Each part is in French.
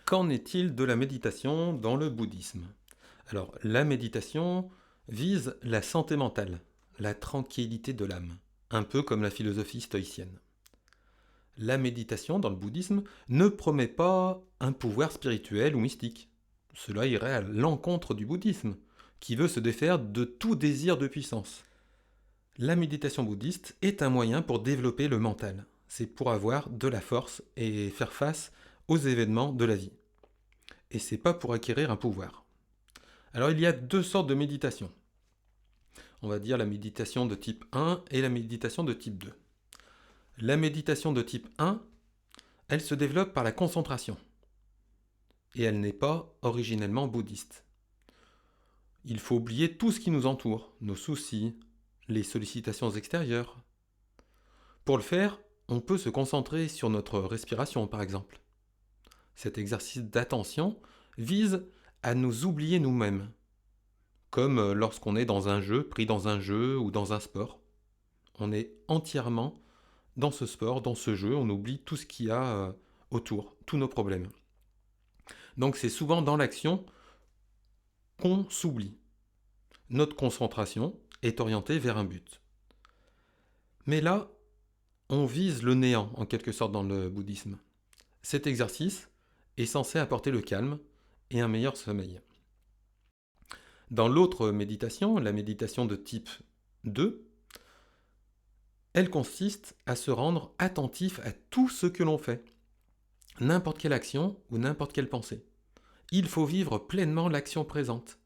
Qu'en est-il de la méditation dans le bouddhisme? Alors, la méditation vise la santé mentale, la tranquillité de l'âme, un peu comme la philosophie stoïcienne. La méditation dans le bouddhisme ne promet pas un pouvoir spirituel ou mystique. Cela irait à l'encontre du bouddhisme, qui veut se défaire de tout désir de puissance. La méditation bouddhiste est un moyen pour développer le mental. C'est pour avoir de la force et faire face aux événements de la vie. Et c'est pas pour acquérir un pouvoir. Alors il y a deux sortes de méditation. On va dire la méditation de type 1 et la méditation de type 2. La méditation de type 1, elle se développe par la concentration. Et elle n'est pas originellement bouddhiste. Il faut oublier tout ce qui nous entoure, nos soucis, les sollicitations extérieures. Pour le faire, on peut se concentrer sur notre respiration par exemple. Cet exercice d'attention vise à nous oublier nous-mêmes, comme lorsqu'on est dans un jeu, pris dans un jeu ou dans un sport. On est entièrement dans ce sport, dans ce jeu, on oublie tout ce qu'il y a autour, tous nos problèmes. Donc c'est souvent dans l'action qu'on s'oublie. Notre concentration est orientée vers un but. Mais là, on vise le néant en quelque sorte dans le bouddhisme. Cet exercice est censé apporter le calme et un meilleur sommeil. Dans l'autre méditation, la méditation de type 2, elle consiste à se rendre attentif à tout ce que l'on fait, n'importe quelle action ou n'importe quelle pensée. Il faut vivre pleinement l'action présente.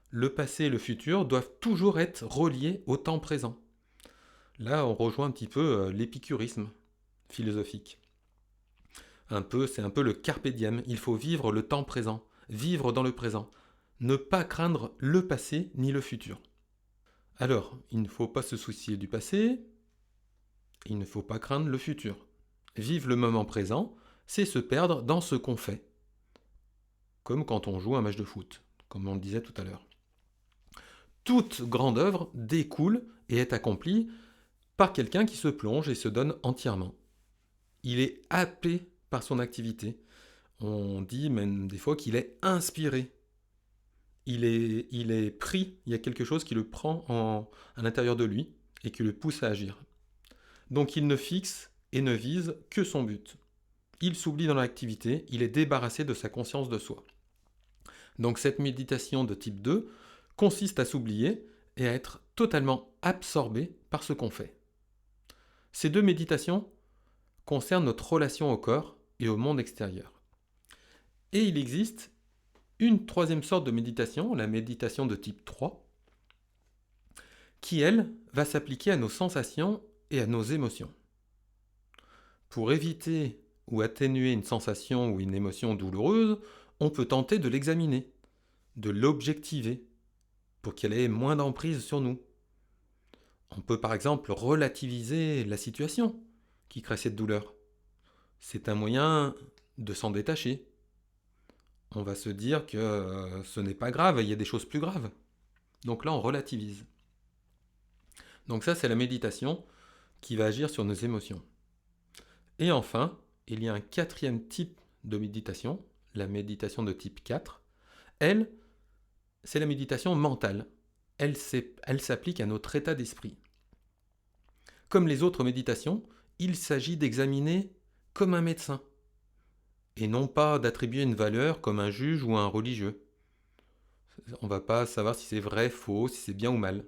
Le passé et le futur doivent toujours être reliés au temps présent. Là, on rejoint un petit peu l'épicurisme philosophique. C'est un peu le carpe diem. Il faut vivre le temps présent, vivre dans le présent, ne pas craindre le passé ni le futur. Alors, il ne faut pas se soucier du passé, il ne faut pas craindre le futur. Vivre le moment présent, c'est se perdre dans ce qu'on fait, comme quand on joue un match de foot, comme on le disait tout à l'heure. Toute grande œuvre découle et est accomplie par quelqu'un qui se plonge et se donne entièrement. Il est happé par son activité. On dit même des fois qu'il est inspiré. Il est pris, il y a quelque chose qui le prend à l'intérieur de lui et qui le pousse à agir. Donc il ne fixe et ne vise que son but. Il s'oublie dans l'activité, il est débarrassé de sa conscience de soi. Donc cette méditation de type 2 consiste à s'oublier et à être totalement absorbé par ce qu'on fait. Ces deux méditations concernent notre relation au corps et au monde extérieur. Et il existe une troisième sorte de méditation, la méditation de type 3, qui, elle, va s'appliquer à nos sensations et à nos émotions. Pour éviter ou atténuer une sensation ou une émotion douloureuse, on peut tenter de l'examiner, de l'objectiver, pour qu'elle ait moins d'emprise sur nous. On peut par exemple relativiser la situation qui crée cette douleur. C'est un moyen de s'en détacher. On va se dire que ce n'est pas grave, il y a des choses plus graves. Donc là, on relativise. Donc ça, c'est la méditation qui va agir sur nos émotions. Et enfin, il y a un quatrième type de méditation, la méditation de type 4. Elle, c'est la méditation mentale. Elle s'applique à notre état d'esprit. Comme les autres méditations, il s'agit d'examiner comme un médecin, et non pas d'attribuer une valeur comme un juge ou un religieux. On ne va pas savoir si c'est vrai, faux, si c'est bien ou mal.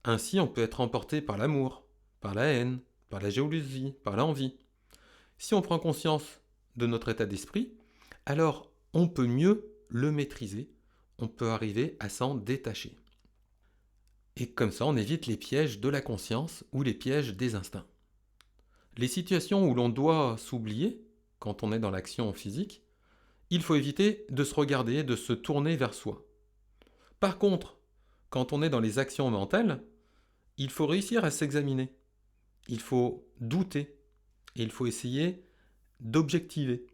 Ainsi, on peut être emporté par l'amour, par la haine, par la jalousie, par l'envie. Si on prend conscience de notre état d'esprit, alors on peut mieux le maîtriser, on peut arriver à s'en détacher. Et comme ça, on évite les pièges de la conscience ou les pièges des instincts. Les situations où l'on doit s'oublier, quand on est dans l'action physique, il faut éviter de se regarder, de se tourner vers soi. Par contre, quand on est dans les actions mentales, il faut réussir à s'examiner. Il faut douter et il faut essayer d'objectiver.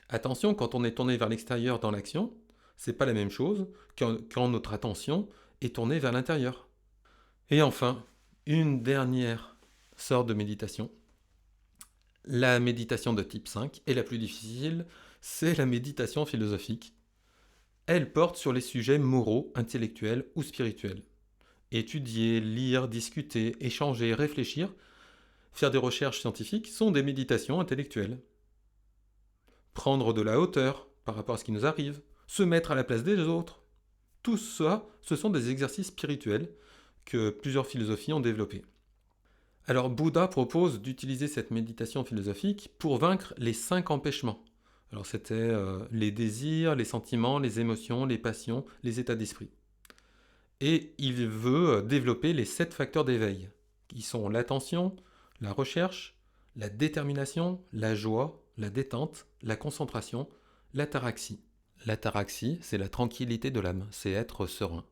Attention, quand on est tourné vers l'extérieur dans l'action, c'est pas la même chose quand notre attention est tournée vers l'intérieur. Et enfin, une dernière sorte de méditation, La méditation de type 5 est la plus difficile, c'est la méditation philosophique. Elle porte sur les sujets moraux, intellectuels ou spirituels. Étudier, lire, discuter, échanger, réfléchir, faire des recherches scientifiques sont des méditations intellectuelles. Prendre de la hauteur par rapport à ce qui nous arrive, se mettre à la place des autres, tout ça, ce sont des exercices spirituels que plusieurs philosophies ont développés. Alors Bouddha propose d'utiliser cette méditation philosophique pour vaincre les 5 empêchements. Alors c'était les désirs, les sentiments, les émotions, les passions, les états d'esprit. Et il veut développer les 7 facteurs d'éveil, qui sont l'attention, la recherche, la détermination, la joie, la détente, la concentration, l'ataraxie. L'ataraxie, c'est la tranquillité de l'âme, c'est être serein.